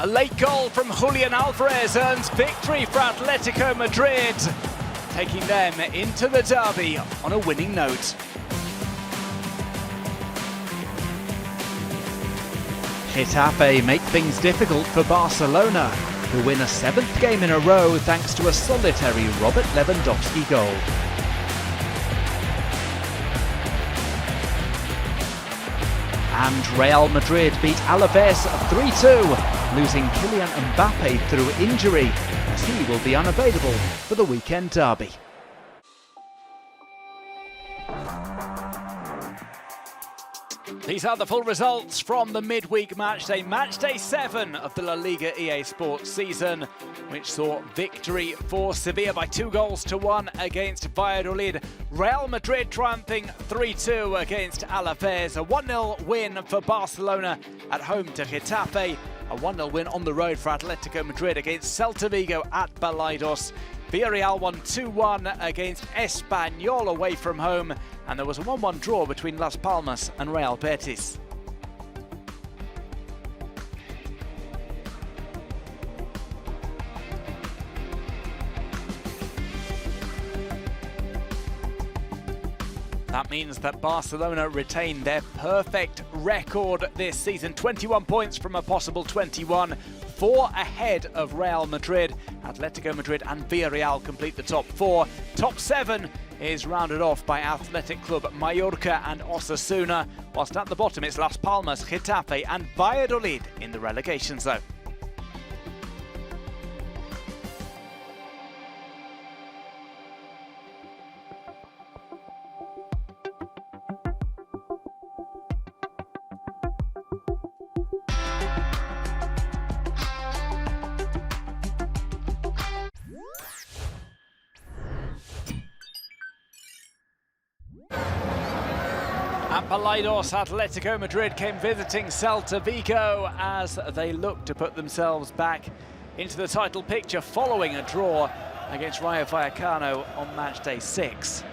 A late goal from Julian Alvarez earns victory for Atletico Madrid, taking them into the derby on a winning note. Getafe make things difficult for Barcelona, who win a 7th game in a row thanks to a solitary Robert Lewandowski goal. And Real Madrid beat Alaves 3-2, losing Kylian Mbappe through injury, as he will be unavailable for the weekend derby. These are the full results from the midweek matchday 7 of the La Liga EA Sports season, which saw victory for Sevilla by 2-1 against Valladolid. Real Madrid triumphing 3-2 against Alaves. A 1-0 win for Barcelona at home to Getafe. A 1-0 win on the road for Atletico Madrid against Celta Vigo at Balaidos. Villarreal won 2-1 against Espanyol away from home, and there was a 1-1 draw between Las Palmas and Real Betis. That means that Barcelona retain their perfect record this season. 21 points from a possible 21. 4 ahead of Real Madrid. Atletico Madrid and Villarreal complete the top 4. Top 7 is rounded off by Athletic Club Mallorca and Osasuna, whilst at the bottom it's Las Palmas, Getafe and Valladolid in the relegation zone. At Balaidos, Atletico Madrid came visiting Celta Vigo as they look to put themselves back into the title picture following a draw against Rayo Vallecano on matchday 6.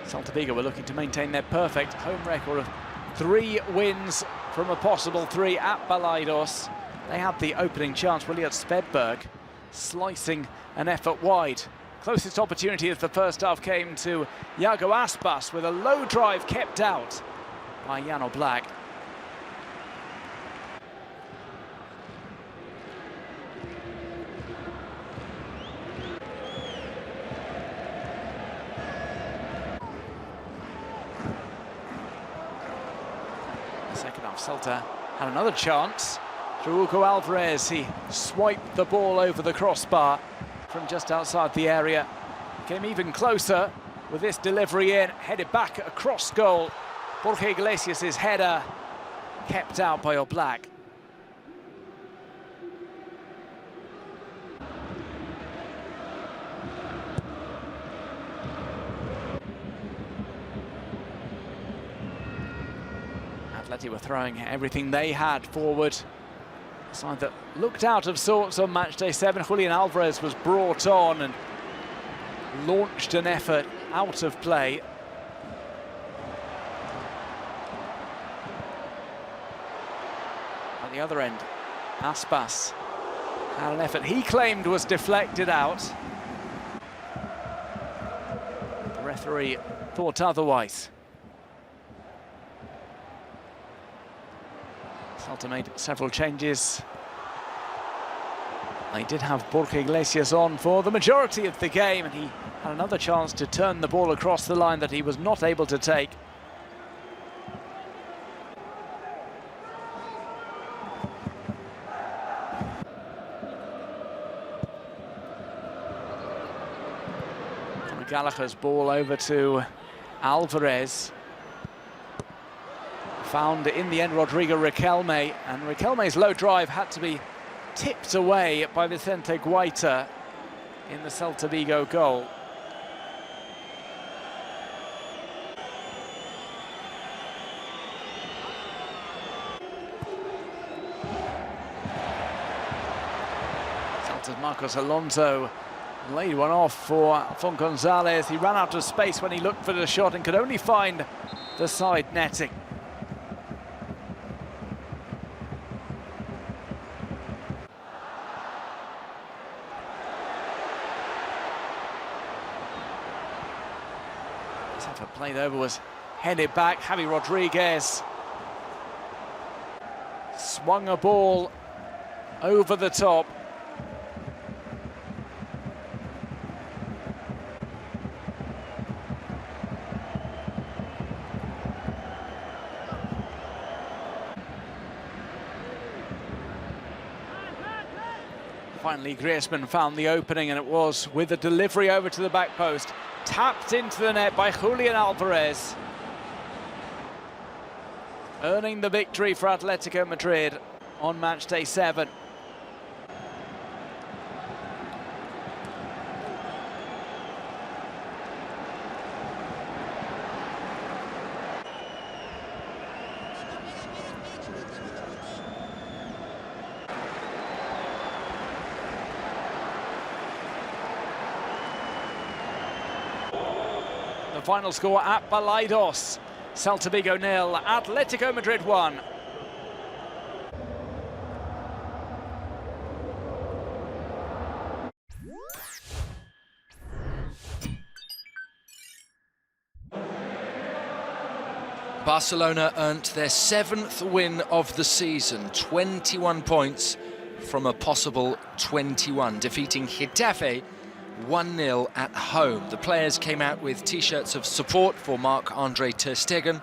Celta Vigo were looking to maintain their perfect home record of 3 wins from a possible 3 at Balaidos. They had the opening chance, William Svedberg slicing an effort wide. Closest opportunity of the first half came to Iago Aspas with a low drive kept out by Jan Oblak. Second half, Celta had another chance. Through Hugo Alvarez, he swiped the ball over the crossbar from just outside the area. Came even closer with this delivery in, headed back across goal. Borja Iglesias' header kept out by Oblak. Atleti were throwing everything they had forward. A side that looked out of sorts on matchday 7. Julian Alvarez was brought on and launched an effort out of play. At the other end, Aspas had an effort he claimed was deflected out. The referee thought otherwise. Celta made several changes. They did have Borja Iglesias on for the majority of the game, and he had another chance to turn the ball across the line that he was not able to take. Gallagher's ball over to Alvarez. Found in the end Rodrigo Riquelme, and Riquelme's low drive had to be tipped away by Vicente Guaita in the Celta Vigo goal. Celta's Marcos Alonso laid one off for Fon Gonzalez. He ran out of space when he looked for the shot and could only find the side netting. Getafe played over, was headed back. Javi Rodriguez swung a ball over the top. Finally, Griezmann found the opening, and it was with a delivery over to the back post. Tapped into the net by Julian Alvarez. Earning the victory for Atletico Madrid on match day 7. The final score at Balaidos. Celta Vigo 0, Atletico Madrid 1. Barcelona earned their 7th win of the season, 21 points from a possible 21, defeating Getafe 1-0 at home. The players came out with t-shirts of support for Marc-Andre ter Stegen,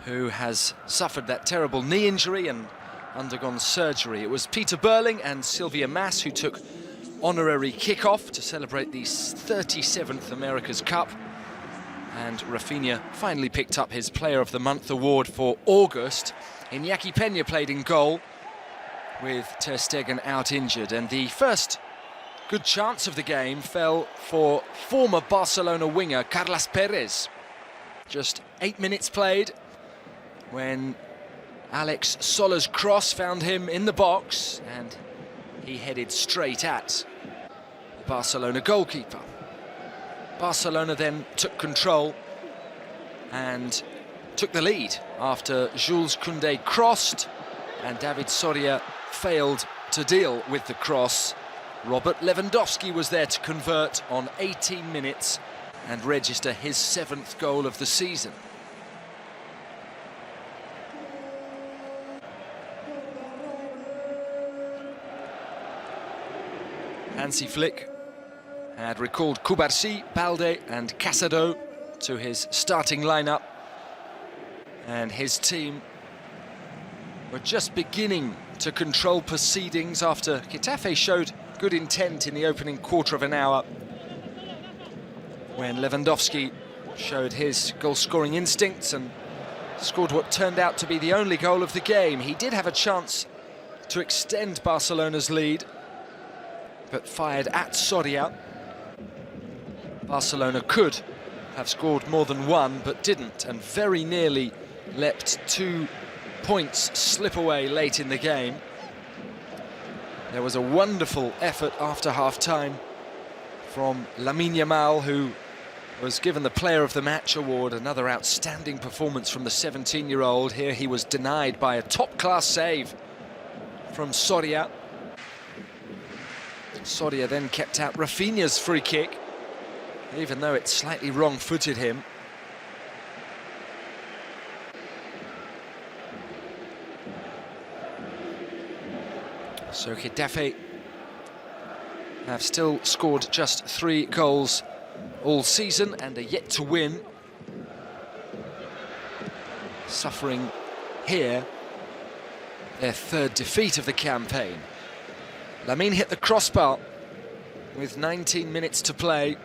who has suffered that terrible knee injury and undergone surgery. It was Peter Burling and Sylvia Mas who took honorary kick-off to celebrate the 37th America's Cup. And Rafinha finally picked up his Player of the Month award for August. Iñaki Peña played in goal with ter Stegen out injured, and the first good chance of the game fell for former Barcelona winger Carles Perez. Just 8 minutes played when Alex Soler's cross found him in the box, and he headed straight at the Barcelona goalkeeper. Barcelona then took control and took the lead after Jules Koundé crossed and David Soria failed to deal with the cross. Robert Lewandowski was there to convert on 18 minutes and register his 7th goal of the season. Hansi Flick had recalled Cubarsí, Balde and Casado to his starting lineup, and his team were just beginning to control proceedings after Getafe showed good intent in the opening quarter of an hour, when Lewandowski showed his goal-scoring instincts and scored what turned out to be the only goal of the game. He did have a chance to extend Barcelona's lead, but fired at Soria. Barcelona could have scored more than one, but didn't, and very nearly leapt 2 points slip away late in the game. There was a wonderful effort after half-time from Lamine Yamal, who was given the Player of the Match award. Another outstanding performance from the 17-year-old. Here he was denied by a top-class save from Soria. Soria then kept out Rafinha's free kick, even though it slightly wrong-footed him. So Getafe have still scored just 3 goals all season and are yet to win. Suffering here their 3rd defeat of the campaign. Lamine hit the crossbar with 19 minutes to play.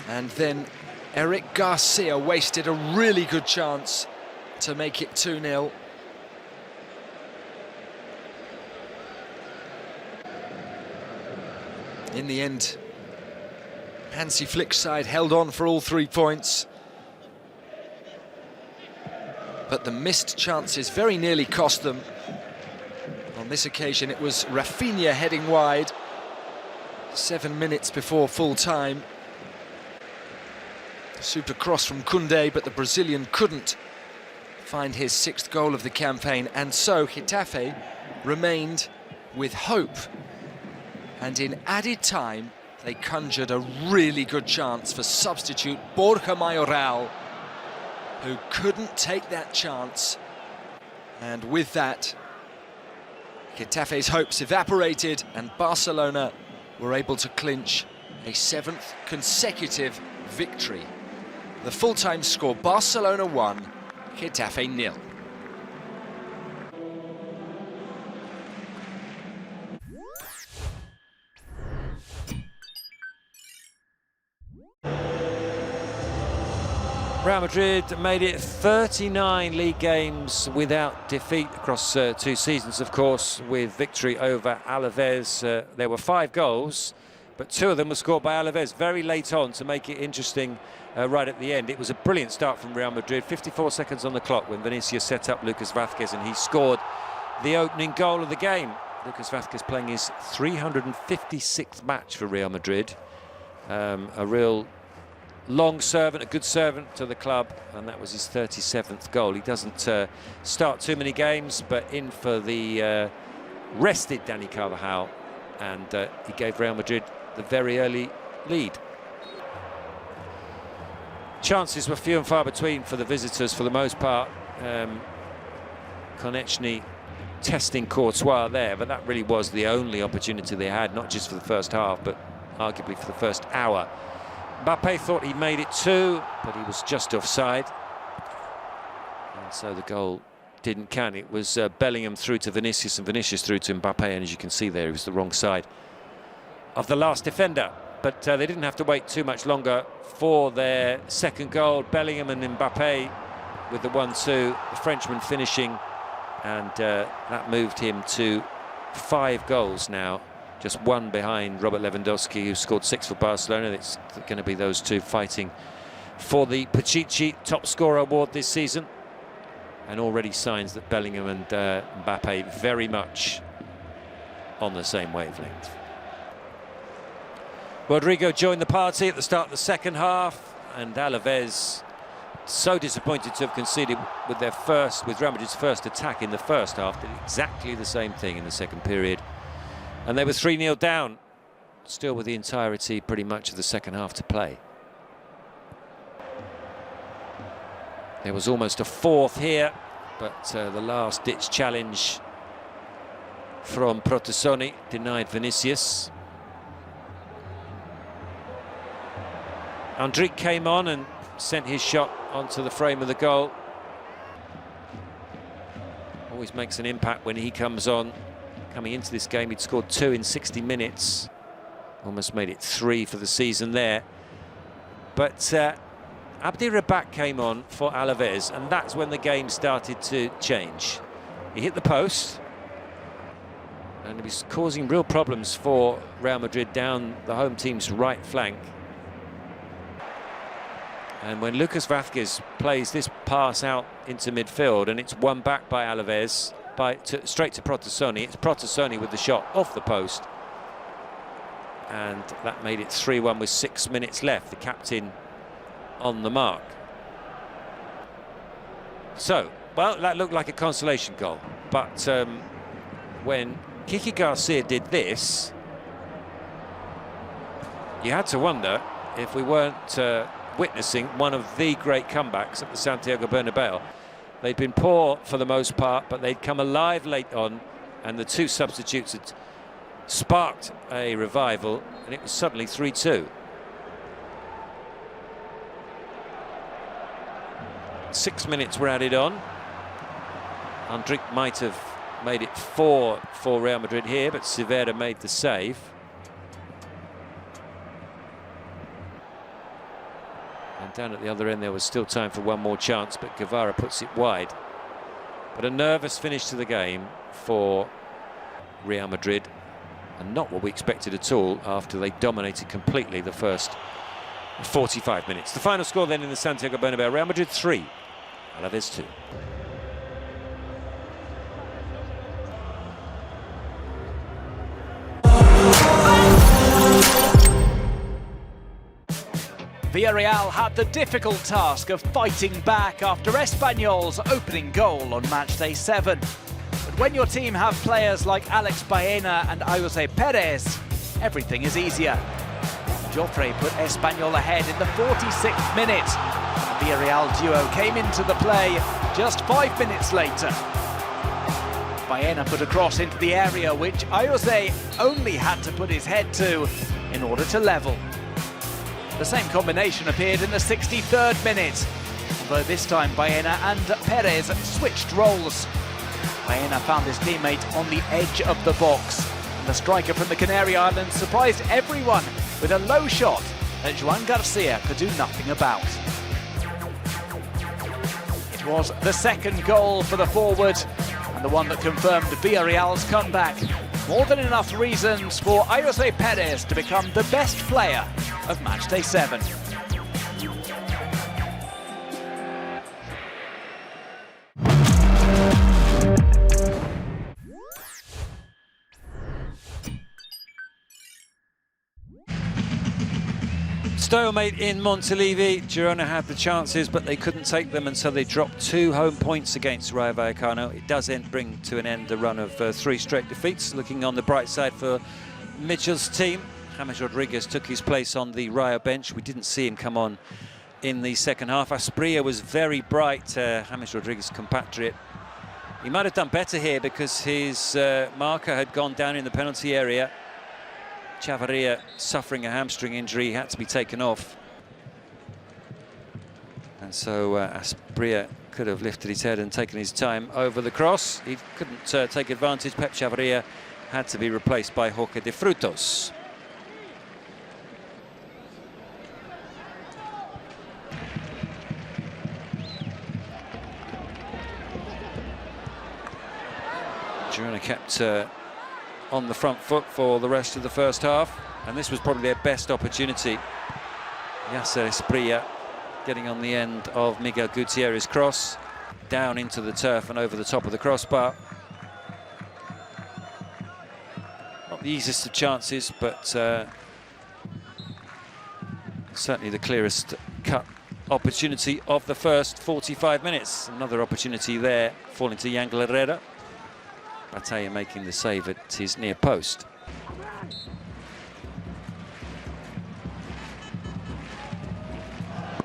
And then Eric Garcia wasted a really good chance to make it 2-0. In the end, Hansi Flick's side held on for all 3 points. But the missed chances very nearly cost them. On this occasion, it was Rafinha heading wide 7 minutes before full time. Super cross from Koundé, but the Brazilian couldn't find his 6th goal of the campaign, and so Getafe remained with hope. And in added time, they conjured a really good chance for substitute Borja Mayoral, who couldn't take that chance. And with that, Getafe's hopes evaporated, and Barcelona were able to clinch a 7th consecutive victory. The full-time score: Barcelona 1, Getafe 0. Real Madrid made it 39 league games without defeat across 2 seasons, of course, with victory over Alaves. There were 5 goals, but 2 of them were scored by Alaves very late on to make it interesting right at the end. It was a brilliant start from Real Madrid. 54 seconds on the clock when Vinicius set up Lucas Vázquez, and he scored the opening goal of the game. Lucas Vázquez playing his 356th match for Real Madrid. A real long servant, a good servant to the club, and that was his 37th goal. He doesn't start too many games, but in for the rested Dani Carvajal, and he gave Real Madrid the very early lead. Chances were few and far between for the visitors for the most part. Konechny testing Courtois there, but that really was the only opportunity they had, not just for the first half, but arguably for the first hour. Mbappe thought he made it 2, but he was just offside, and so the goal didn't count. It was Bellingham through to Vinicius, and Vinicius through to Mbappe, and as you can see there, he was the wrong side of the last defender. But they didn't have to wait too much longer for their second goal. Bellingham and Mbappe with the 1-2, the Frenchman finishing, and that moved him to 5 goals now. Just 1 behind Robert Lewandowski, who scored 6 for Barcelona. It's going to be those 2 fighting for the Pichichi top scorer award this season. And already signs that Bellingham and Mbappe very much on the same wavelength. Rodrigo joined the party at the start of the second half, and Alaves so disappointed to have conceded with Real Madrid's first attack in the first half. Did exactly the same thing in the second period. And they were 3-0 down, still with the entirety pretty much of the second half to play. There was almost a 4th here, but the last-ditch challenge from Protesoni denied Vinicius. Andrić came on and sent his shot onto the frame of the goal. Always makes an impact when he comes on. Coming into this game, he'd scored 2 in 60 minutes. Almost made it 3 for the season there. But Abdi Rabat came on for Alaves, and that's when the game started to change. He hit the post, and he was causing real problems for Real Madrid down the home team's right flank. And when Lucas Vázquez plays this pass out into midfield, and it's won back by Alaves, straight to Protesoni. It's Protesoni with the shot off the post, and that made it 3-1 with 6 minutes left. The captain on the mark. So, well, that looked like a consolation goal, but when Kiki Garcia did this, you had to wonder if we weren't witnessing one of the great comebacks at the Santiago Bernabéu. They'd been poor for the most part, but they'd come alive late on, and the 2 substitutes had sparked a revival, and it was suddenly 3-2. 6 minutes were added on. Andrić might have made it 4 for Real Madrid here, but Sevilla made the save. And down at the other end there was still time for one more chance, but Guevara puts it wide. But a nervous finish to the game for Real Madrid, and not what we expected at all after they dominated completely the first 45 minutes. The final score then in the Santiago Bernabéu: Real Madrid 3, Alaves 2. Villarreal had the difficult task of fighting back after Espanyol's opening goal on matchday 7. But when your team have players like Alex Baena and Jose Perez, everything is easier. Joffre put Espanyol ahead in the 46th minute. The Villarreal duo came into the play just 5 minutes later. Baena put a cross into the area which Ayose only had to put his head to in order to level. The same combination appeared in the 63rd minute, although this time Baena and Perez switched roles. Baena found his teammate on the edge of the box, and the striker from the Canary Islands surprised everyone with a low shot that Joan Garcia could do nothing about. It was the second goal for the forward, and the one that confirmed Villarreal's comeback. More than enough reasons for Ayose Perez to become the best player of matchday 7. Stalemate in Montilivi. Girona had the chances, but they couldn't take them, and so they dropped 2 home points against Rayo Vallecano. It does bring to an end the run of 3 straight defeats. Looking on the bright side for Mitchell's team, James Rodriguez took his place on the Rayo bench. We didn't see him come on in the second half. Asprilla was very bright, James Rodriguez's compatriot. He might have done better here because his marker had gone down in the penalty area. Chavarria suffering a hamstring injury, had to be taken off. And so Asprilla could have lifted his head and taken his time over the cross. He couldn't take advantage. Pep Chavarria had to be replaced by Jorge de Frutos. Girona kept on the front foot for the rest of the first half, and this was probably their best opportunity. Yasser Esprilla getting on the end of Miguel Gutierrez's cross, down into the turf and over the top of the crossbar. Not the easiest of chances, but certainly the clearest cut opportunity of the first 45 minutes. Another opportunity there, falling to Yangel Herrera. Batalla making the save at his near post.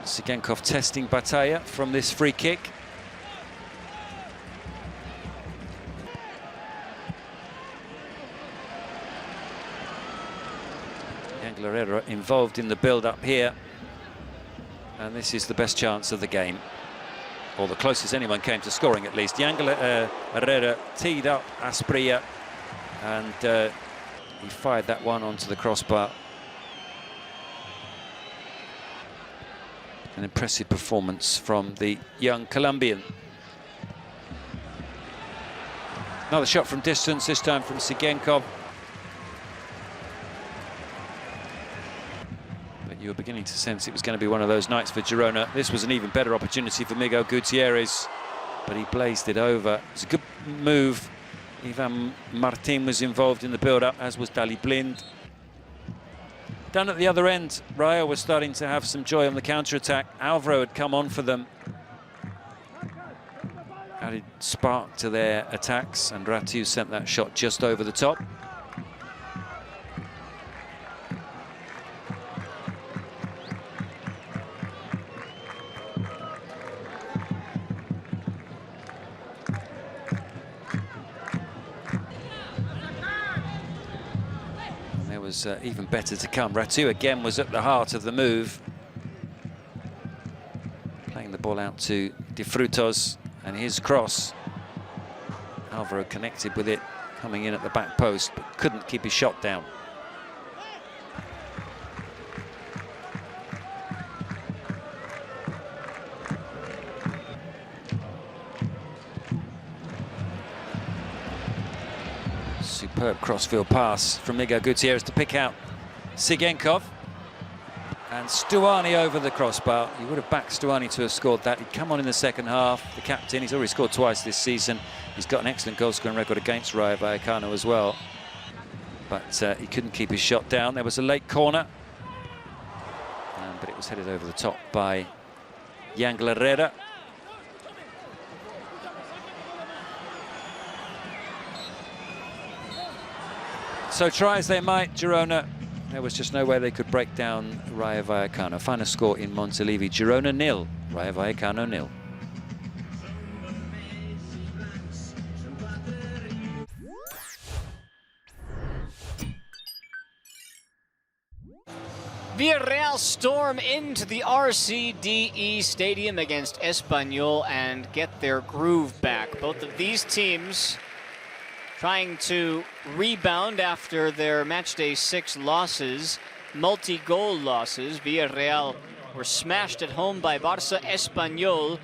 Sigenkov testing Batalla from this free kick. Yangel Herrera involved in the build-up here, and this is the best chance of the game, or the closest anyone came to scoring, at least. Yangel Herrera teed up Asprilla, and he fired that one onto the crossbar. An impressive performance from the young Colombian. Another shot from distance, this time from Sigenkov. You were beginning to sense it was going to be one of those nights for Girona. This was an even better opportunity for Miguel Gutierrez, but he blazed it over. It was a good move. Ivan Martin was involved in the build-up, as was Dali Blind. Down at the other end, Rayo was starting to have some joy on the counter-attack. Alvaro had come on for them. Added spark to their attacks, and Ratu sent that shot just over the top. Was even better to come. Ratu again was at the heart of the move, playing the ball out to De Frutos, and his cross. Alvaro connected with it, coming in at the back post, but couldn't keep his shot down. Superb crossfield pass from Miguel Gutierrez to pick out Sigenkov. And Stuani over the crossbar. You would have backed Stuani to have scored that. He'd come on in the second half. The captain, he's already scored twice this season. He's got an excellent goal-scoring record against Rayo Vallecano as well. But he couldn't keep his shot down. There was a late corner, but it was headed over the top by Yangel Herrera. So try as they might, Girona There was just no way they could break down Rayo Vallecano. Final score in Montilivi: Girona 0, Rayo Vallecano 0. Villarreal storm into the RCDE Stadium against Espanyol and get their groove back. Both of these teams trying to rebound after their matchday 6 losses, multi-goal losses. Villarreal were smashed at home by Barça. Espanyol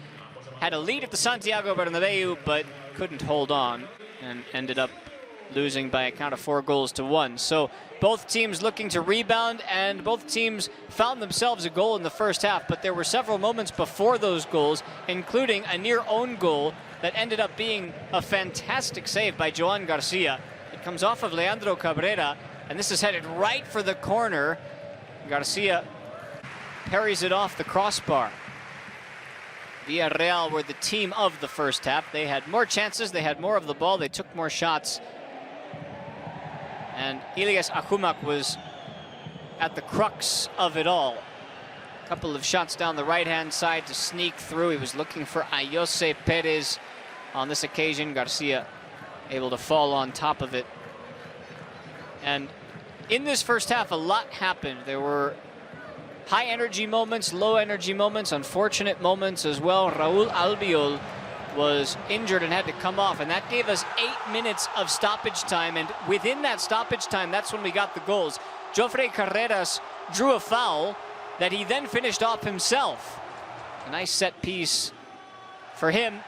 had a lead at the Santiago Bernabeu but couldn't hold on and ended up losing by a count of 4-1. So both teams looking to rebound, and both teams found themselves a goal in the first half, but there were several moments before those goals, including a near own goal that ended up being a fantastic save by Joan Garcia. It comes off of Leandro Cabrera, and this is headed right for the corner. Garcia parries it off the crossbar. Villarreal were the team of the first half. They had more chances, they had more of the ball, they took more shots. And Ilias Ajumac was at the crux of it all. A couple of shots down the right-hand side to sneak through. He was looking for Ayose Perez on this occasion. Garcia able to fall on top of it. And in this first half, a lot happened. There were high-energy moments, low-energy moments, unfortunate moments as well. Raúl Albiol was injured and had to come off, and that gave us 8 minutes of stoppage time, and within that stoppage time, that's when we got the goals. Jofre Carreras drew a foul that he then finished off himself. A nice set piece for him,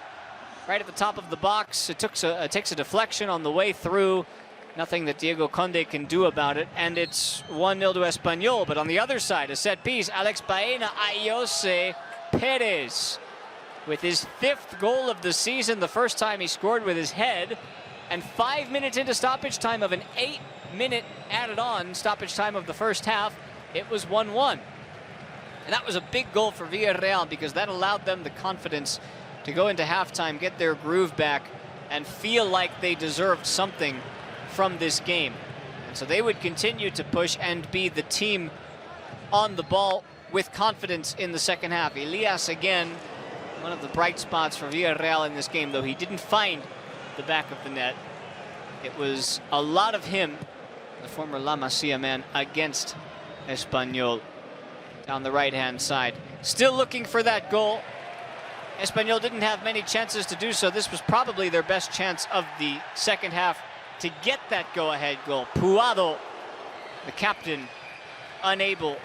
right at the top of the box. It takes a deflection on the way through. Nothing that Diego Conde can do about it, and it's 1-0 to Espanyol. But on the other side, a set piece, Alex Baena Ayose Perez with his 5th goal of the season, the first time he scored with his head, and 5 minutes into stoppage time of an 8-minute added on stoppage time of the first half, it was 1-1. And that was a big goal for Villarreal because that allowed them the confidence to go into halftime, get their groove back, and feel like they deserved something from this game. And so they would continue to push and be the team on the ball with confidence in the second half. Elias again, one of the bright spots for Villarreal in this game, though he didn't find the back of the net. It was a lot of him, the former La Masia man, against Espanyol down the right-hand side. Still looking for that goal. Espanyol didn't have many chances to do so. This was probably their best chance of the second half to get that go-ahead goal. Puado, the captain, unable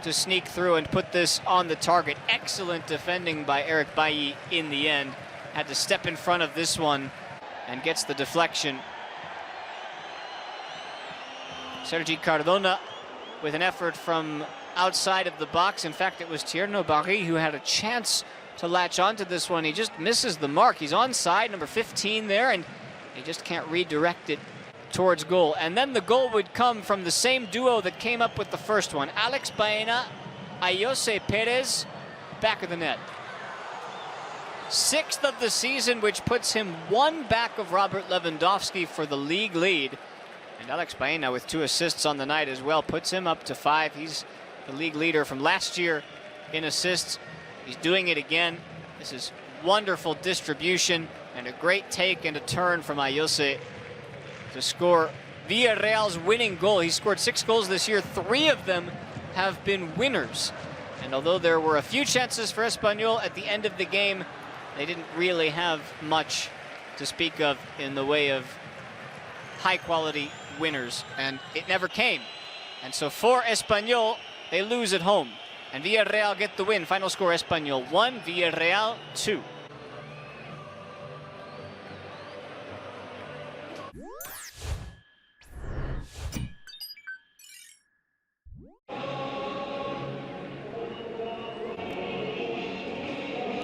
to sneak through and put this on the target. Excellent defending by Eric Bailly in the end. Had to step in front of this one and gets the deflection. Sergi Cardona with an effort from outside of the box. In fact, it was Tierno Barry who had a chance to latch onto this one. He just misses the mark. He's onside, number 15 there, and he just can't redirect it towards goal. And then the goal would come from the same duo that came up with the first one. Alex Baena, Ayose Perez, back of the net. 6th of the season, which puts him 1 back of Robert Lewandowski for the league lead. And Alex Baena with 2 assists on the night as well puts him up to 5. He's the league leader from last year in assists. He's doing it again. This is wonderful distribution and a great take and a turn from Ayose to score Villarreal's winning goal. He scored 6 goals this year. 3 of them have been winners. And although there were a few chances for Espanyol at the end of the game, they didn't really have much to speak of in the way of high-quality winners, and it never came. And so for Espanyol, they lose at home. And Villarreal get the win. Final score, Espanyol 1, Villarreal 2.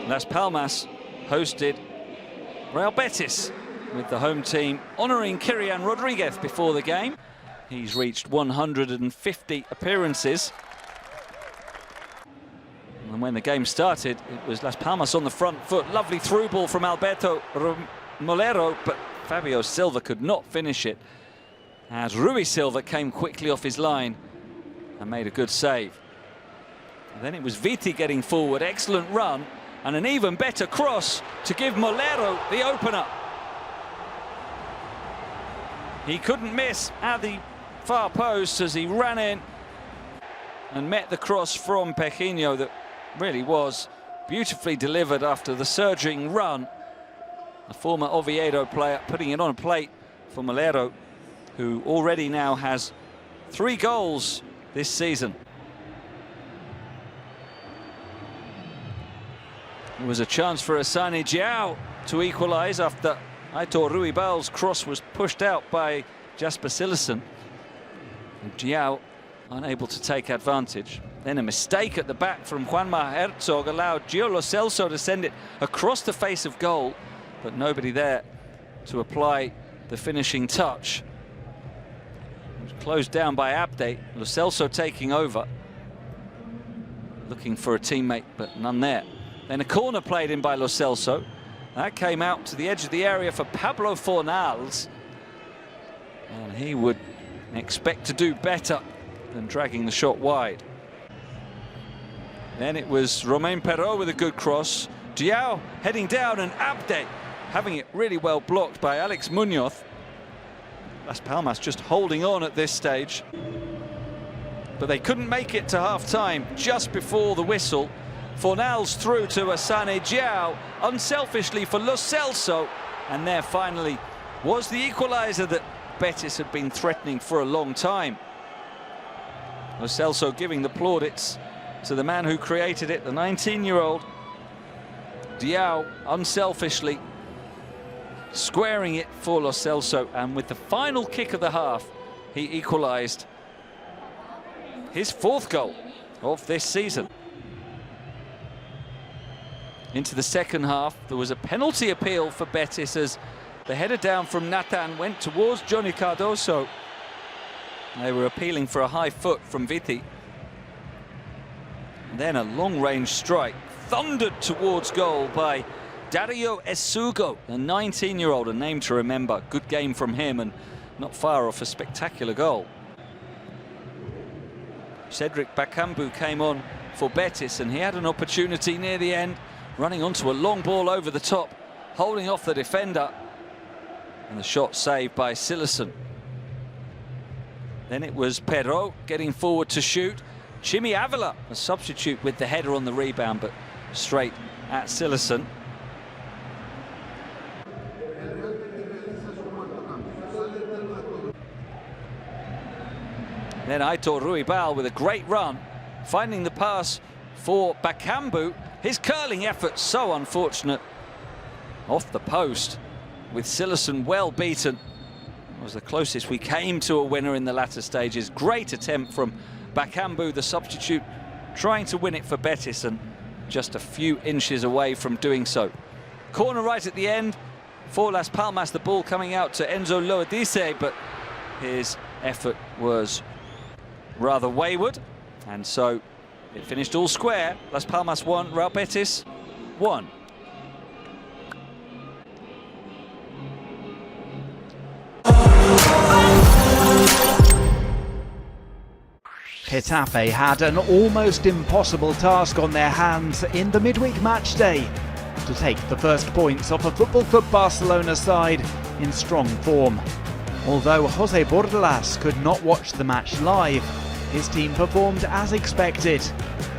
Las Palmas hosted Real Betis, with the home team honouring Kirian Rodriguez before the game. He's reached 150 appearances. And when the game started, it was Las Palmas on the front foot. Lovely through ball from Alberto Molero, but Fabio Silva could not finish it, as Rui Silva came quickly off his line and made a good save. And then it was Viti getting forward, excellent run, and an even better cross to give Molero the opener. He couldn't miss at the far post as he ran in and met the cross from Pejinho that really was beautifully delivered after the surging run. A former Oviedo player putting it on a plate for Molero, who already now has 3 goals this season. There was a chance for Asani Giao to equalise after Aitor Ruibal's cross was pushed out by Jasper Cillessen. Giao unable to take advantage. Then a mistake at the back from Juanma Herzog allowed Gio Lo Celso to send it across the face of goal, but nobody there to apply the finishing touch. It was closed down by Abde. Lo Celso taking over, looking for a teammate, but none there. Then a corner played in by Lo Celso. That came out to the edge of the area for Pablo Fornals, and he would expect to do better than dragging the shot wide. Then it was Romain Perrault with a good cross. Giao heading down, and Abde having it really well blocked by Alex Munoz. Las Palmas just holding on at this stage, but they couldn't make it to half-time. Just before the whistle, Fornals through to Asane Giao, unselfishly for Lo Celso, and there finally was the equaliser that Betis had been threatening for a long time. Lo Celso giving the plaudits to the man who created it, the 19-year-old. Giao unselfishly squaring it for Lo Celso, and with the final kick of the half, he equalised his 4th goal of this season. Into the second half, there was a penalty appeal for Betis as the header down from Nathan went towards Johnny Cardoso. They were appealing for a high foot from Viti. And then a long-range strike thundered towards goal by Dario Esugo, a 19-year-old, a name to remember. Good game from him, and not far off a spectacular goal. Cedric Bakambu came on for Betis, and he had an opportunity near the end, running onto a long ball over the top, holding off the defender, and the shot saved by Cillessen. Then it was Perrault getting forward to shoot. Chimi Avila, a substitute, with the header on the rebound, but straight at Cillessen. Then Aitor Ruibal with a great run, finding the pass for Bakambu. His curling effort so unfortunate. Off the post, with Cillessen well beaten. Was the closest we came to a winner in the latter stages. Great attempt from Bakambu, the substitute, trying to win it for Betis, and just a few inches away from doing so. Corner right at the end for Las Palmas, the ball coming out to Enzo Loadice, but his effort was rather wayward, and so it finished all square. Las Palmas 1, Real Betis 1. Getafe had an almost impossible task on their hands in the midweek match day to take the first points off a Football Club Barcelona side in strong form. Although Jose Bordalas could not watch the match live, his team performed as expected.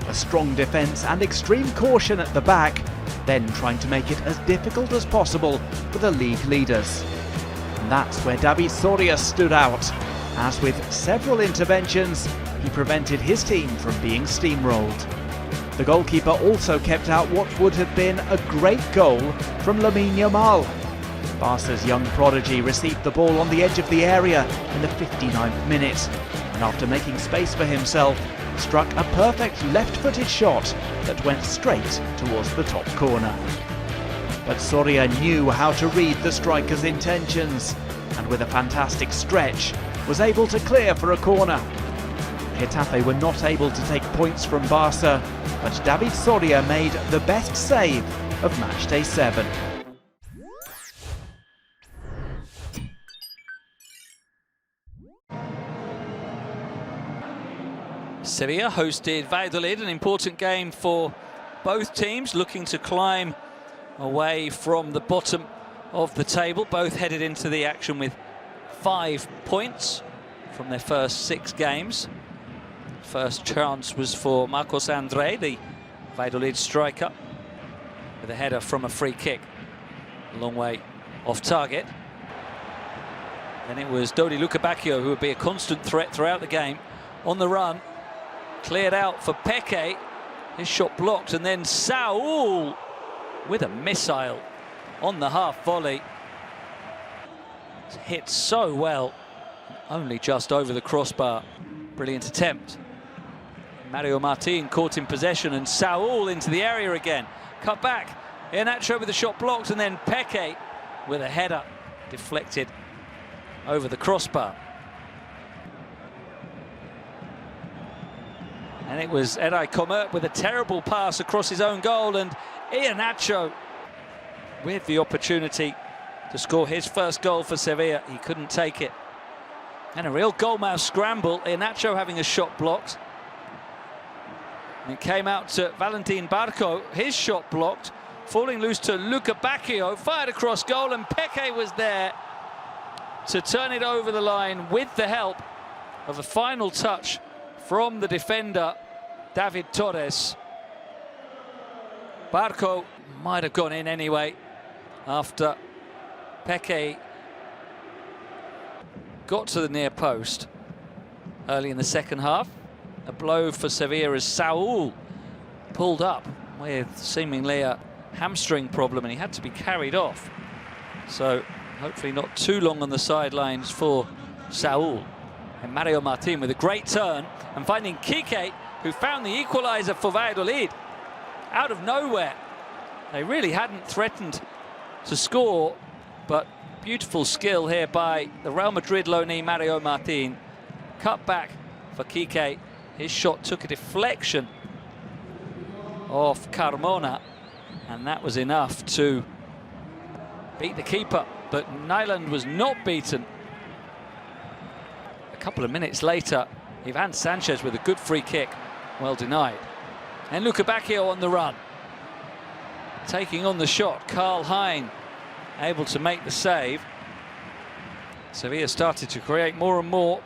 A strong defence and extreme caution at the back, then trying to make it as difficult as possible for the league leaders. And that's where David Soria stood out, as with several interventions, he prevented his team from being steamrolled. The goalkeeper also kept out what would have been a great goal from Lamine Yamal. Barca's young prodigy received the ball on the edge of the area in the 59th minute, and after making space for himself, struck a perfect left-footed shot that went straight towards the top corner. But Soria knew how to read the striker's intentions, and with a fantastic stretch, was able to clear for a corner. Getafe were not able to take points from Barca, but David Soria made the best save of matchday 7. Sevilla hosted Valladolid, an important game for both teams, looking to climb away from the bottom of the table. Both headed into the action with 5 points from their first 6 games. First chance was for Marcos André, the Valladolid striker, with a header from a free kick, a long way off target. Then it was Dodi Lukebakio, who would be a constant threat throughout the game. On the run, cleared out for Peque, his shot blocked, and then Saul with a missile on the half volley. It's hit so well, only just over the crossbar. Brilliant attempt. Mario Martin caught in possession, and Saul into the area again. Cut back, Iheanacho with the shot blocked, and then Peque with a header deflected over the crossbar. And it was Eray Comert with a terrible pass across his own goal, and Iheanacho with the opportunity to score his first goal for Sevilla. He couldn't take it. And a real goalmouth scramble, Iheanacho having a shot blocked. And it came out to Valentin Barco, his shot blocked, falling loose to Lukebakio, fired across goal, and Peque was there to turn it over the line with the help of a final touch from the defender, David Torres. Barco might have gone in anyway after Peque got to the near post early in the second half. A blow for Sevilla as Saul pulled up with seemingly a hamstring problem, and he had to be carried off. So hopefully not too long on the sidelines for Saul. And Mario Martin with a great turn and finding Kike, who found the equaliser for Valladolid out of nowhere. They really hadn't threatened to score, but beautiful skill here by the Real Madrid loanee Mario Martin. Cut back for Kike. His shot took a deflection off Carmona, and that was enough to beat the keeper. But Nyland was not beaten. A couple of minutes later, Ivan Sanchez with a good free kick, well denied. And Lukebakio on the run. Taking on the shot, Karl Hein able to make the save. Sevilla started to create more and more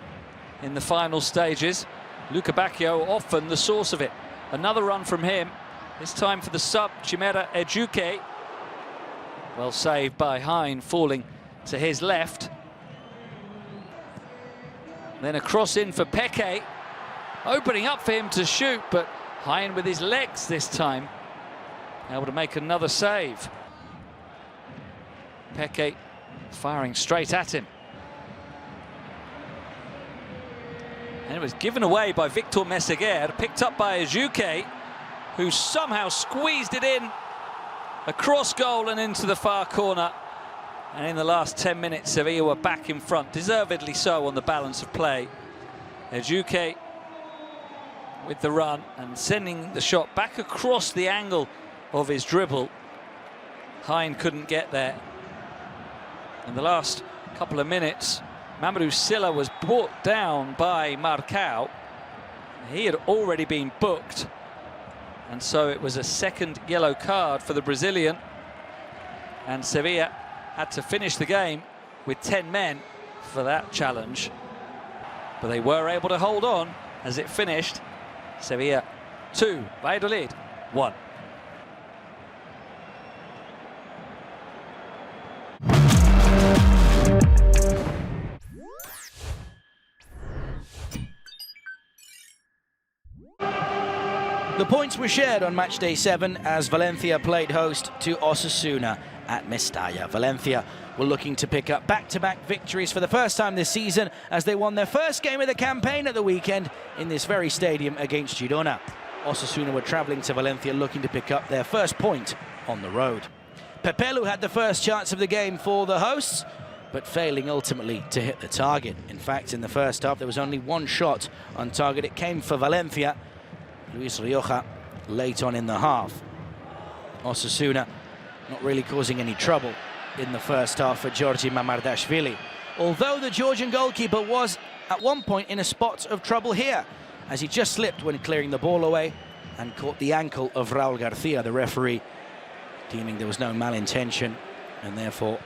in the final stages. Lukebakio often the source of it. Another run from him, this time for the sub, Chimera Ejuke. Well saved by Hein, falling to his left. Then a cross in for Peque, opening up for him to shoot, but Hein with his legs this time, able to make another save. Peque firing straight at him. And it was given away by Victor Meseguer, picked up by Ejuke, who somehow squeezed it in across goal and into the far corner. And in the last 10 minutes, Sevilla were back in front, deservedly so on the balance of play. Ejuke with the run and sending the shot back across the angle of his dribble. Hein couldn't get there. In the last couple of minutes, Mamadou Sylla was brought down by Marcao. He had already been booked, and so it was a second yellow card for the Brazilian, and Sevilla had to finish the game with 10 men for that challenge. But they were able to hold on as it finished. Sevilla 2, Valladolid 1. The points were shared on match day 7 as Valencia played host to Osasuna at Mestalla. Valencia were looking to pick up back-to-back victories for the first time this season as they won their first game of the campaign at the weekend in this very stadium against Girona. Osasuna were travelling to Valencia looking to pick up their first point on the road. Pepelu had the first chance of the game for the hosts, but failing ultimately to hit the target. In fact, in the first half, there was only one shot on target. It came for Valencia. Luis Rioja late on in the half. Osasuna not really causing any trouble in the first half for Georgi Mamardashvili, although the Georgian goalkeeper was at one point in a spot of trouble here as he just slipped when clearing the ball away and caught the ankle of Raul Garcia, the referee, deeming there was no malintention and therefore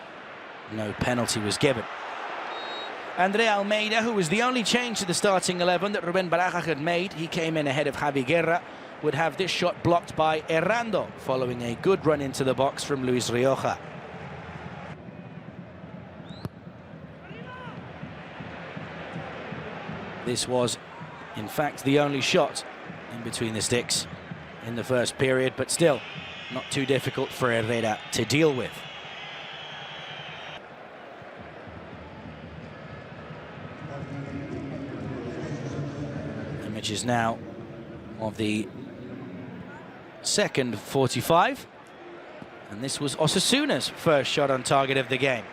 no penalty was given. Andre Almeida, who was the only change to the starting 11 that Rubén Baraja had made, he came in ahead of Javi Guerra, would have this shot blocked by Errando, following a good run into the box from Luis Rioja. This was, in fact, the only shot in between the sticks in the first period, but still not too difficult for Herrera to deal with. Images now of the second 45, and this was Osasuna's first shot on target of the game.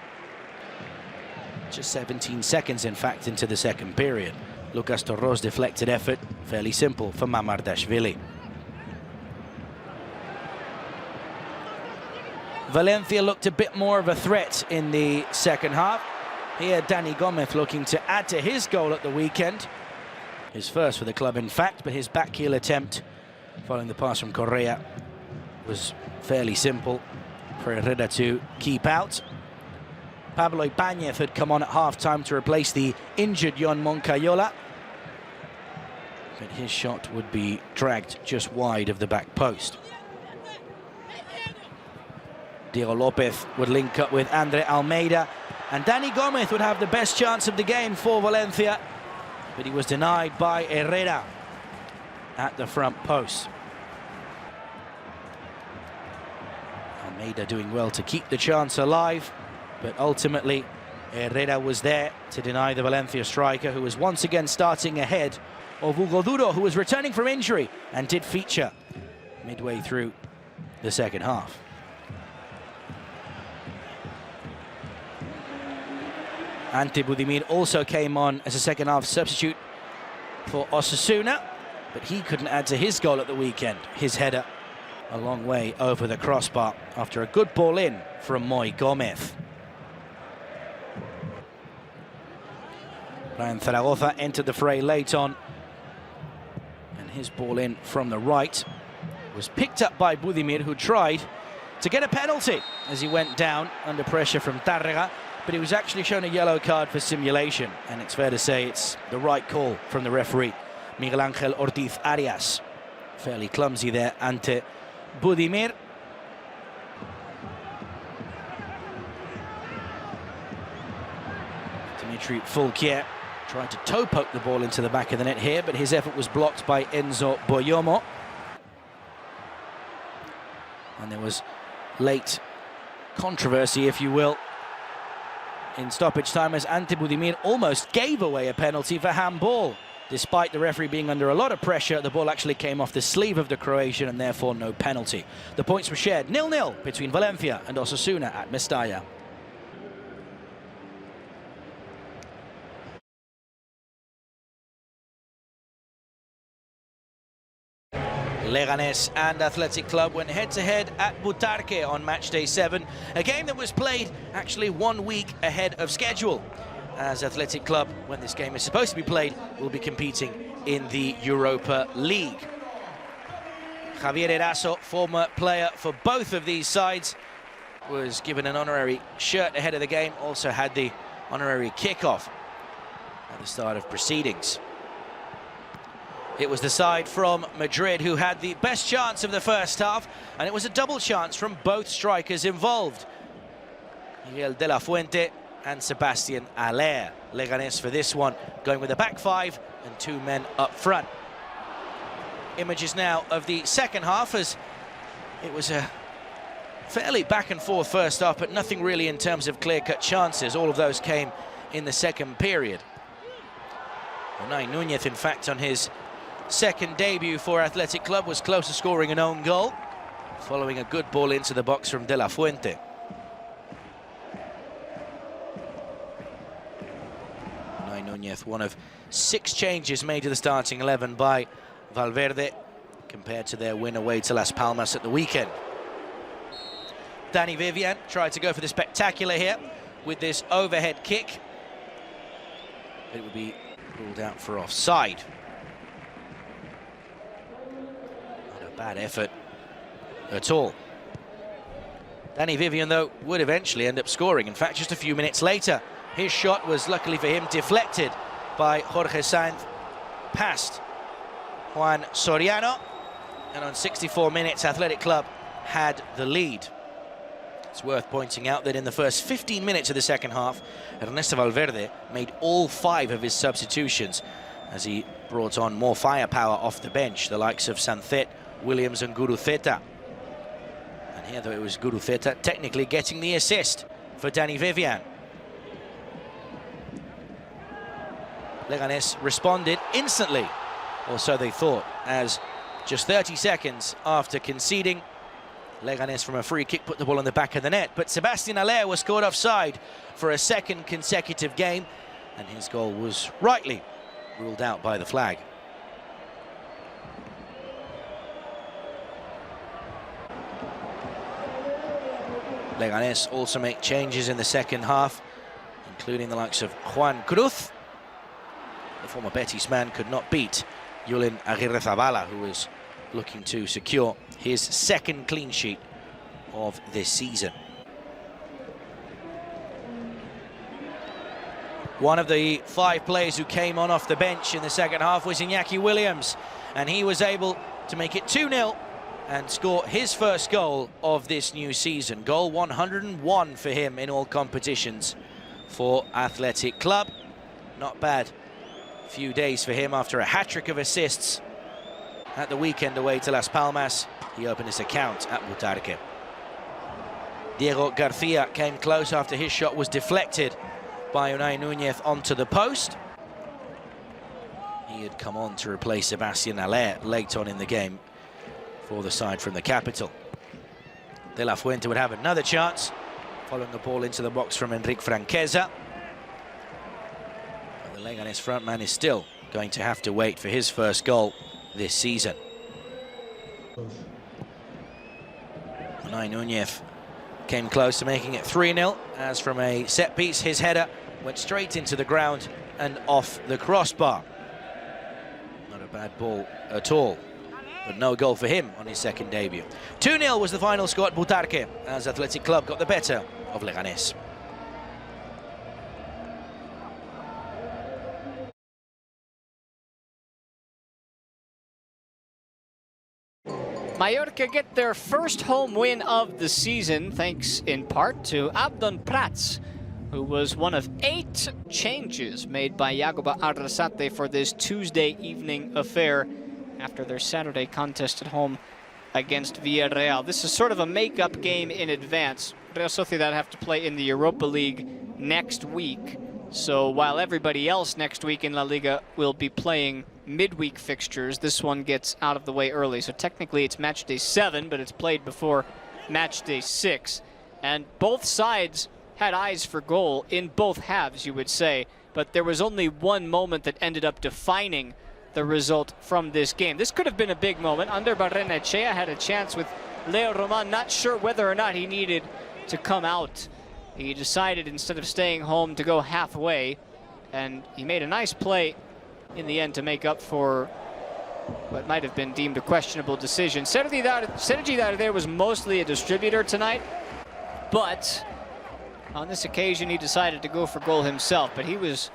Just 17 seconds, in fact, into the second period. Lucas Torro's deflected effort, fairly simple for Mamardashvili. Valencia looked a bit more of a threat in the second half. Here, Dani Gomez looking to add to his goal at the weekend. His first for the club, in fact, but his back heel attempt following the pass from Correa was fairly simple for Herrera to keep out. Pablo Ibañez had come on at half-time to replace the injured Jon Moncayola, but his shot would be dragged just wide of the back post. Diego Lopez would link up with Andre Almeida, and Dani Gomez would have the best chance of the game for Valencia, but he was denied by Herrera at the front post. Almeida doing well to keep the chance alive, but ultimately Herrera was there to deny the Valencia striker, who was once again starting ahead of Hugo Duro, who was returning from injury and did feature midway through the second half. Ante Budimir also came on as a second half substitute for Osasuna, but he couldn't add to his goal at the weekend. His header a long way over the crossbar after a good ball in from Moy Gomez. Brian Zaragoza entered the fray late on, and his ball in from the right was picked up by Budimir, who tried to get a penalty as he went down under pressure from Tárrega, but he was actually shown a yellow card for simulation, and it's fair to say it's the right call from the referee, Miguel Ángel Ortiz Arias. Fairly clumsy there, Ante Budimir. Dimitri Fulquier tried to toe poke the ball into the back of the net here, but his effort was blocked by Enzo Boyomo. And there was late controversy, if you will, in stoppage time, as Ante Budimir almost gave away a penalty for handball. Despite the referee being under a lot of pressure, the ball actually came off the sleeve of the Croatian, and therefore no penalty. The points were shared 0-0 between Valencia and Osasuna at Mestalla. Leganes and Athletic Club went head-to-head at Butarque on match day 7, a game that was played actually 1 week ahead of schedule, as Athletic Club, when this game is supposed to be played, will be competing in the Europa League. Javier Eraso, former player for both of these sides, was given an honorary shirt ahead of the game, also had the honorary kickoff at the start of proceedings. It was the side from Madrid who had the best chance of the first half, and it was a double chance from both strikers involved, Miguel de la Fuente and Sebastián Aller. Leganes for this one, going with a back five and 2 men up front. Images now of the second half, as it was a fairly back and forth first half, but nothing really in terms of clear-cut chances. All of those came in the second period. Unai Núñez, in fact, on his second debut for Athletic Club, was close to scoring an own goal, following a good ball into the box from De La Fuente. Unai Núñez, one of 6 changes made to the starting 11 by Valverde, compared to their win away to Las Palmas at the weekend. Dani Vivian tried to go for the spectacular here with this overhead kick. It would be ruled out for offside. bad effort at all. Danny Vivian, though, would eventually end up scoring. In fact, just a few minutes later, his shot was, luckily for him, deflected by Jorge Sainz, past Juan Soriano, and on 64 minutes, Athletic Club had the lead. It's worth pointing out that in the first 15 minutes of the second half, Ernesto Valverde made all 5 of his substitutions as he brought on more firepower off the bench, the likes of Sancet, Williams and Guruceta. And here, though, it was Guruceta technically getting the assist for Danny Vivian. Leganes responded instantly, or so they thought, as just 30 seconds after conceding, Leganes from a free kick put the ball in the back of the net. But Sebastián Haller was caught offside for a second consecutive game, and his goal was rightly ruled out by the flag. Leganes also make changes in the second half, including the likes of Juan Cruz. The former Betis man could not beat Julen Aguirre-Zabala, who was looking to secure his second clean sheet of this season. One of the 5 players who came on off the bench in the second half was Iñaki Williams, and he was able to make it 2-0 and score his first goal of this new season. Goal 101 for him in all competitions for Athletic Club. Not bad. Few days for him after a hat-trick of assists at the weekend away to Las Palmas. He opened his account at Butarque. Diego Garcia came close after his shot was deflected by Unai Núñez onto the post. He had come on to replace Sebastián Haller late on in the game for the side from the capital. De La Fuente would have another chance, following the ball into the box from Enric Franquesa. The Leganes frontman is still going to have to wait for his first goal this season. Unai Núñez came close to making it 3-0, as from a set piece his header went straight into the ground and off the crossbar. Not a bad ball at all, but no goal for him on his second debut. 2-0 was the final score at Butarque, as Athletic Club got the better of Leganes. Mallorca get their first home win of the season, thanks in part to Abdon Prats, who was one of 8 changes made by Jagoba Arrasate for this Tuesday evening affair after their Saturday contest at home against Villarreal. This is sort of a make-up game in advance. Real Sociedad have to play in the Europa League next week, so while everybody else next week in La Liga will be playing midweek fixtures, this one gets out of the way early. So technically it's match day 7, but it's played before match day 6. And both sides had eyes for goal in both halves, you would say, but there was only one moment that ended up defining the result from this game. This could have been a big moment. Ander Barrenechea had a chance with Leo Roman, not sure whether or not he needed to come out. He decided, instead of staying home, to go halfway, and he made a nice play in the end to make up for what might have been deemed a questionable decision. Sergi Darder was mostly a distributor tonight, but on this occasion he decided to go for goal himself, but he was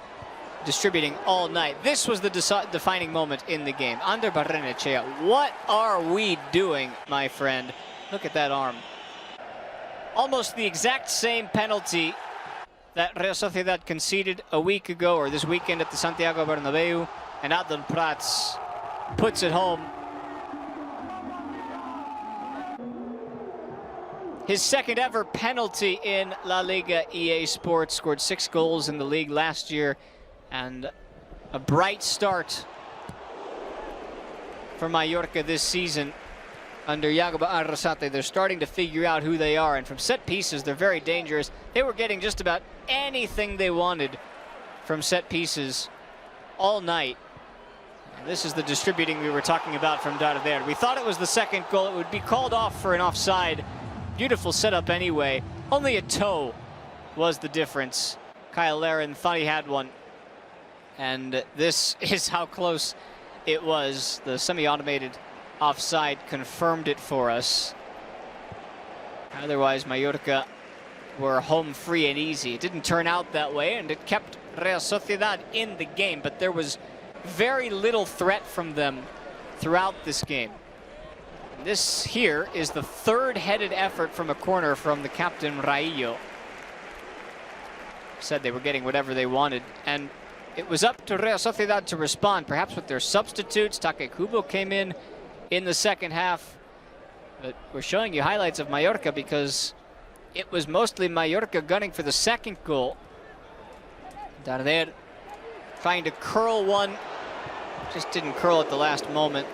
distributing all night. This was the defining moment in the game. Ander Barrenechea, what are we doing, my friend? Look at that arm. Almost the exact same penalty that Real Sociedad conceded a week ago, or this weekend at the Santiago Bernabeu, and Abdon Prats puts it home. His second ever penalty in La Liga. EA Sports scored 6 goals in the league last year, and a bright start for Mallorca this season under Jagoba Arrasate. They're starting to figure out who they are, and from set pieces they're very dangerous. They were getting just about anything they wanted from set pieces all night. And this is the distributing we were talking about from Darder. We thought it was the second goal. It would be called off for an offside. Beautiful setup anyway. Only a toe was the difference. Kyle Larin thought he had one, and this is how close it was. The semi-automated offside confirmed it for us. Otherwise, Mallorca were home free and easy. It didn't turn out that way, and it kept Real Sociedad in the game, but there was very little threat from them throughout this game. This here is the third headed effort from a corner from the captain Rayo. Said they were getting whatever they wanted, and it was up to Real Sociedad to respond, perhaps with their substitutes. Take Kubo came in the second half, but we're showing you highlights of Mallorca because it was mostly Mallorca gunning for the second goal. Darder trying to curl one, just didn't curl at the last moment.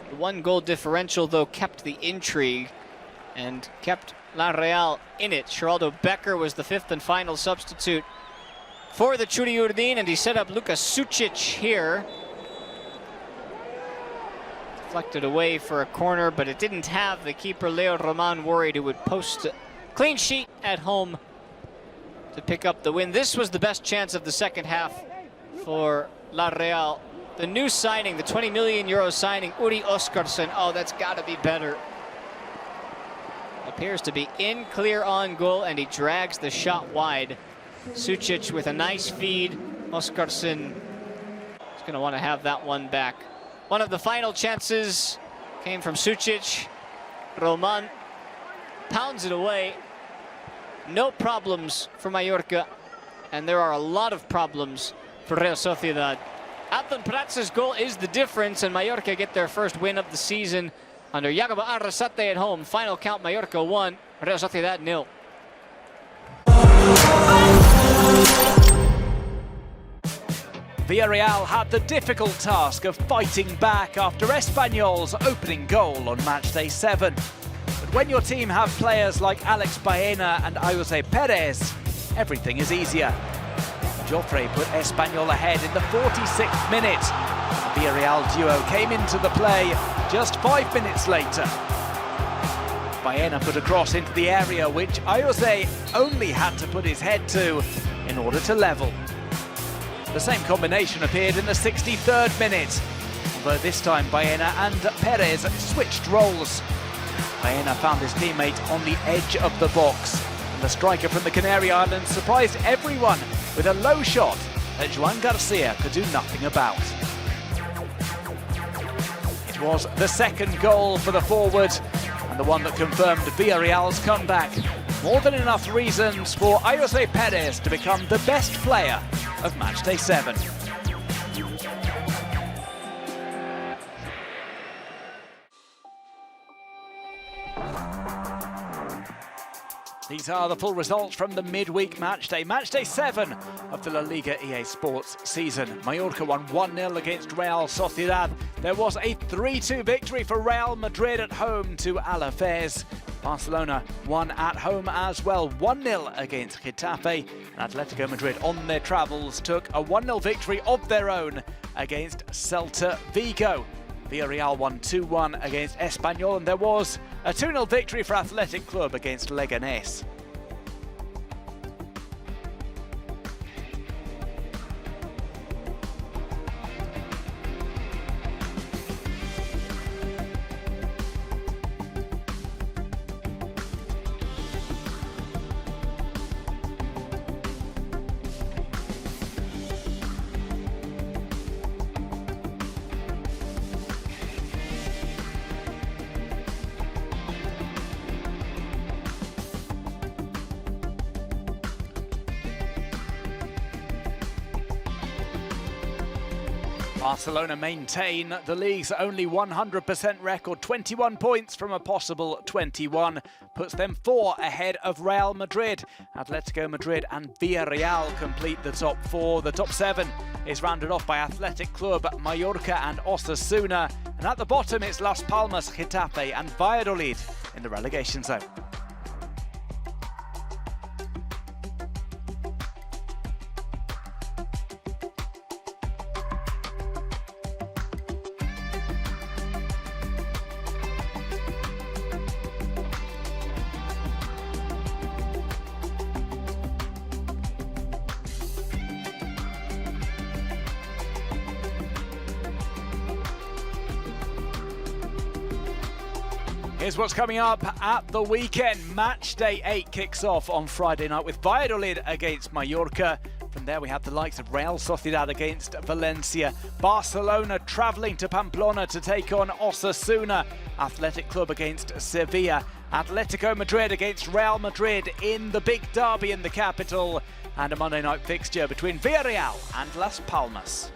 The 1-goal differential, though, kept the intrigue and kept La Real in it. Geraldo Becker was the 5th and final substitute for the Churi Urdin, and he set up Luka Sucic here. Deflected away for a corner, but it didn't have the keeper Leo Roman worried, who would post a clean sheet at home to pick up the win. This was the best chance of the second half for La Real. The new signing, the 20 million euro signing, Uri Oskarsson. Oh, that's got to be better. Appears to be in clear on goal, and he drags the shot wide. Sucic with a nice feed. Oskarsson is going to want to have that one back. One of the final chances came from Sucic. Roman pounds it away. No problems for Mallorca, and there are a lot of problems for Real Sociedad. Adlan Pratz's goal is the difference, and Mallorca get their first win of the season under Jacobo Arrasate at home. Final count, Mallorca 1, Real Sociedad 0. Villarreal had the difficult task of fighting back after Espanyol's opening goal on matchday 7. But when your team have players like Alex Baena and Jose Perez, everything is easier. Joffre put Espanyol ahead in the 46th minute. The Villarreal duo came into the play just 5 minutes later. Baena put a cross into the area which Jose only had to put his head to in order to level. The same combination appeared in the 63rd minute, although this time Baena and Perez switched roles. Baena found his teammate on the edge of the box, and the striker from the Canary Islands surprised everyone with a low shot that Joan Garcia could do nothing about. It was the second goal for the forward, and the one that confirmed Villarreal's comeback. More than enough reasons for Jose Perez to become the best player of matchday 7. These are the full results from the midweek matchday. Matchday 7 of the La Liga EA Sports season. Mallorca won 1-0 against Real Sociedad. There was a 3-2 victory for Real Madrid at home to Alaves. Barcelona won at home as well, 1-0 against Getafe. And Atletico Madrid on their travels took a 1-0 victory of their own against Celta Vigo. Villarreal won 2-1 against Espanyol, and there was a 2-0 victory for Athletic Club against Leganes. Barcelona maintain the league's only 100% record. 21 points from a possible 21 puts them 4 ahead of Real Madrid. Atletico Madrid and Villarreal complete the top 4. The top 7 is rounded off by Athletic Club, Mallorca and Osasuna. And at the bottom it's Las Palmas, Getafe and Valladolid in the relegation zone. Here's what's coming up at the weekend. Match day 8 kicks off on Friday night with Valladolid against Mallorca. From there we have the likes of Real Sociedad against Valencia. Barcelona travelling to Pamplona to take on Osasuna. Athletic Club against Sevilla. Atletico Madrid against Real Madrid in the big derby in the capital. And a Monday night fixture between Villarreal and Las Palmas.